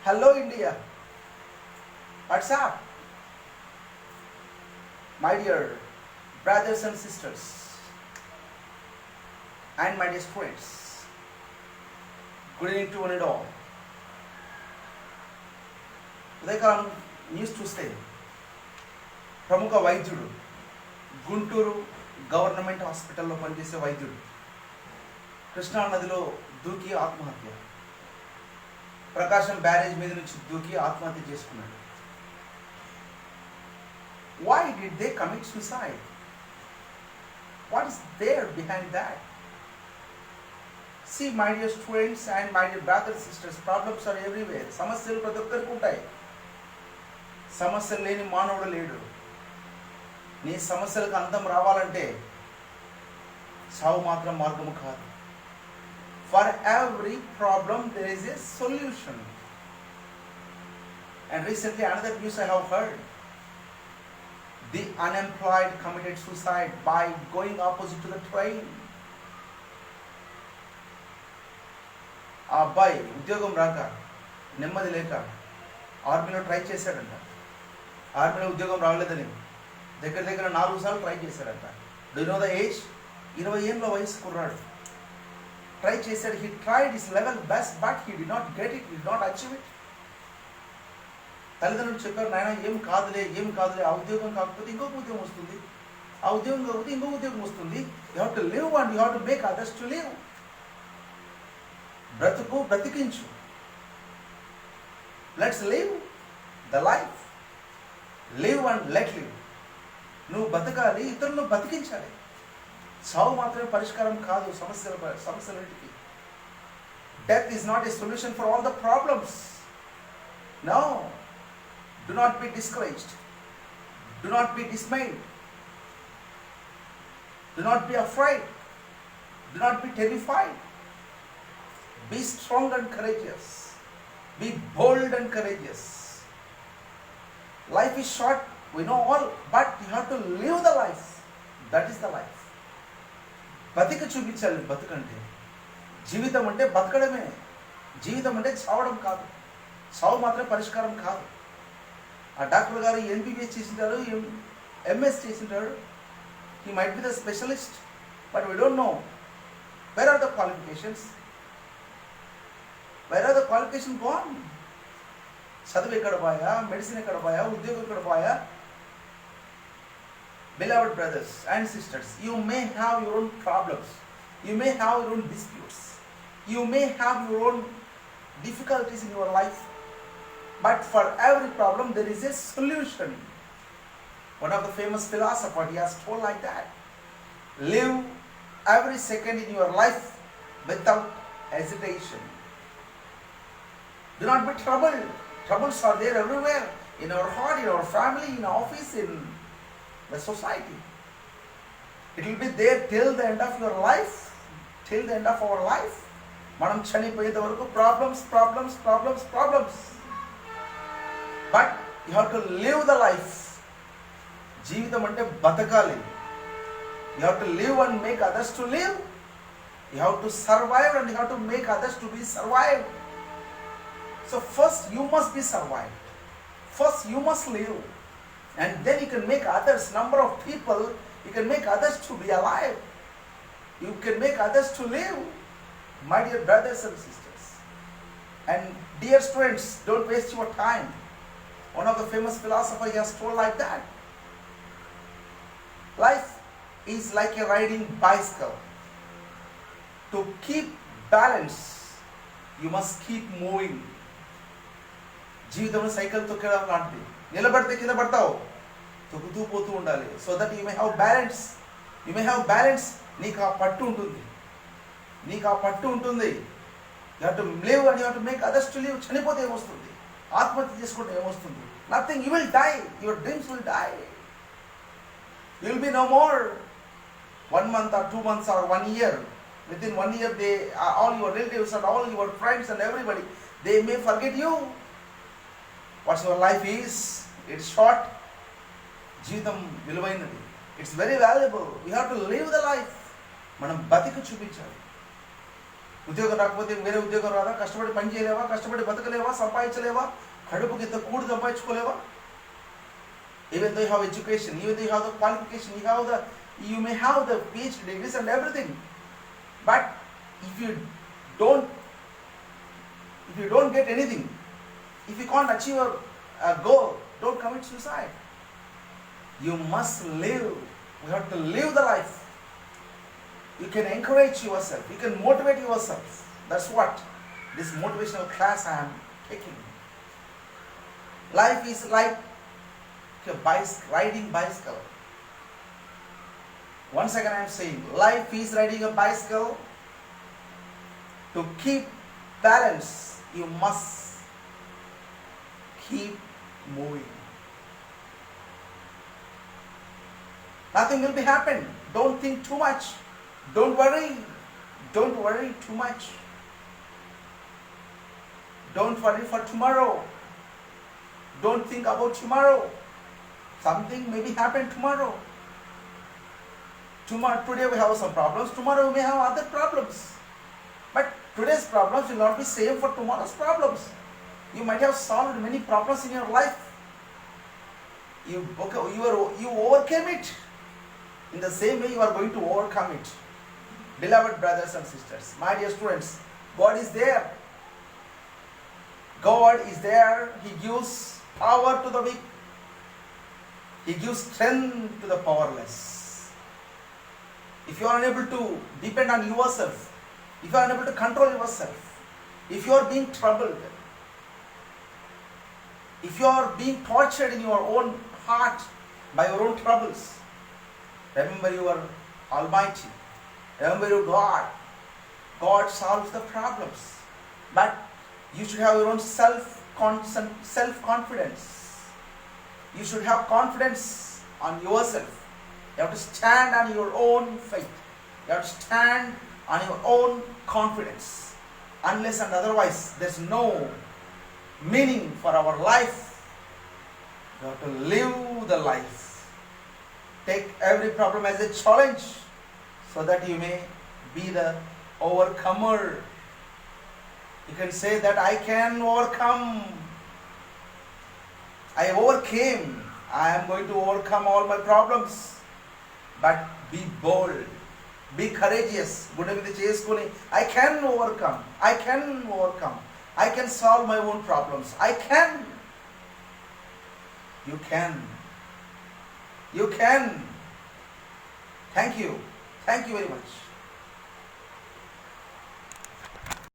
Hello India, what's up? My dear brothers and sisters, and my dear friends, good evening to one and all. ఉదయకాలం news చూస్తే ప్రముఖ వైద్యుడు Guntur government హాస్పిటల్లో పనిచేసే వైద్యుడు కృష్ణా నదిలో దూకి ఆత్మహత్య, ప్రకాశం బ్యారేజ్ మీద నుంచి దూకి ఆత్మహత్య చేసుకున్నాడు. Why did they commit suicide? What is there behind that? See, my dear students and my dear brothers and sisters, problems are everywhere. సమస్యలు ప్రతి ఒక్కరికి ఉంటాయి. సమస్యలు లేని మానవుడు లేడు. నీ సమస్యలకు అంతం రావాలంటే సావు మాత్రం మార్గము కాదు. For every problem there is a solution. And recently another news I have heard. The unemployed committed suicide by going opposite to the train. ఆ అబ్బాయి ఉద్యోగం రాక నెమ్మది లేక ఆర్మీలో ట్రై చేశాడంట. ఆర్మీలో ఉద్యోగం రావలేదని దగ్గర 4 సార్లు ట్రై చేశాడంట. Do know the age? 20 ఏళ్ళ వయసు కుర్రాడు ట్రై చేశాడు. He tried his level best but he did not get it, he did not achieve it. తల్లిదండ్రులు చెప్పారు, నాయన ఏం కాదులే, ఆ ఉద్యోగం కాకపోతే ఇంకొక ఉద్యోగం వస్తుంది, ఆ ఉద్యోగం కాకపోతే ఇంకొక ఉద్యోగం వస్తుంది. You have to live and you have to make others to live. బ్రతికించు. Let's live the life. Live and let live. నువ్వు బతకాలి, ఇతరులను బతికించాలి. సావు మాత్రమే పరిష్కారం కాదు సమస్యలన్నిటికీ. Death is not a solution for all the problems. No. Do not be discouraged. Do not be dismayed. Do not be afraid. Do not be terrified. Be strong and courageous. Be bold and courageous. Life is short, we know all, but you have to live the life. That is the life. బతికి చూపించాలి. బతుకంటే జీవితం అంటే బతకడమే. జీవితం అంటే చావడం కాదు. చావు మాత్రమే పరిష్కారం కాదు. ఆ డాక్టర్ గారు ఎంబీబీఎస్ చేసింటారు, ఎంఎస్ చేసింటాడు. He might be the specialist, but we don't know where are the qualifications. Where are the qualification gone. చదువు ఎక్కడ పోయా, మెడిసిన్ ఎక్కడ పోయా, ఉద్యోగం ఎక్కడ పోయా. Beloved brothers and sisters, you may have your own problems, you may have your own disputes, you may have your own difficulties in your life, but for every problem there is a solution. One of the famous philosophers, he has told like that, live every second in your life without hesitation. Do not be troubled. Troubles are there everywhere, in our heart, in our family, in office, in the society. It will be there till the end of your life, till the end of our life. మనం చనిపోయేంత వరకు problems. But you have to live the life. జీవితం అంటే బతకాలి. You have to live and make others to live. You have to survive and you have to make others to be survived. So first you must be survived. First you must live. And then you can make others, number of people, you can make others to be alive. You can make others to live. My dear brothers and sisters. And dear students, don't waste your time. One of the famous philosophers has told like that. Life is like a riding bicycle. To keep balance, you must keep moving. జీవితంలో cycle తొక్కడం లాంటిది. నిలబడితే కింద పడతావు, తొక్కుతూ పోతూ ఉండాలి. So that you may have balance. నీకు ఆ పట్టు ఉంటుంది. You have to live and you have to make others to live. చనిపోతే ఏమొస్తుంది? ఆత్మహత్య చేసుకుంటే ఏమొస్తుంది? Nothing. You will die. Your dreams will die. You will be no more. 1 month or 2 months or 1 year. Within 1 year, all your relatives and all your friends and everybody, they may forget you. What your life is, it's short. జీవితం విలువైనది. It's very valuable. We have to live the life. మనం బతికి చూపించాలి. ఉద్యోగం రాకపోతే వేరే ఉద్యోగం రాదా? కష్టపడి పని చేయలేవా? కష్టపడి బతకలేవా? సంపాదించలేవా? కడుపుకి ఇంత కూడు సంపాదించుకోలేవా? Even though you have education, even though you have the qualification, you may have the PhD degrees and everything, but if you don't get anything, if you can't achieve your goal, don't commit suicide. You must live. You have to live the life. You can encourage yourself. You can motivate yourself. That's what this motivational class I am taking. Life is like riding bicycle. Once again I am saying, life is riding a bicycle. To keep balance, you must keep moving. Nothing will be happen. Don't think too much. Don't worry. Don't worry too much. Don't worry for tomorrow. Don't think about tomorrow. Something may be happen tomorrow. Today we have some problems. Tomorrow we may have other problems. But today's problems will not be same for tomorrow's problems. You might have solved many problems in your life. You overcame it. In the same way you are going to overcome it. Beloved brothers and sisters, my dear students, God is there. God is there. He gives power to the weak. He gives strength to the powerless. If you are unable to depend on yourself, if you are unable to control yourself, if you are being troubled, if you are being tortured in your own heart by your own troubles, remember your Almighty. Remember your God. God solves the problems. But you should have your own self-confidence. You should have confidence on yourself. You have to stand on your own faith. You have to stand on your own confidence. Unless and otherwise, there's no meaning for our life. You have to live the life. Take every problem as a challenge so that you may be the overcomer. You can say that I can overcome. I overcame. I am going to overcome all my problems. But be bold. Be courageous. I can overcome. I can overcome. I can solve my own problems. I can. You can. You can. Thank you. Thank you very much.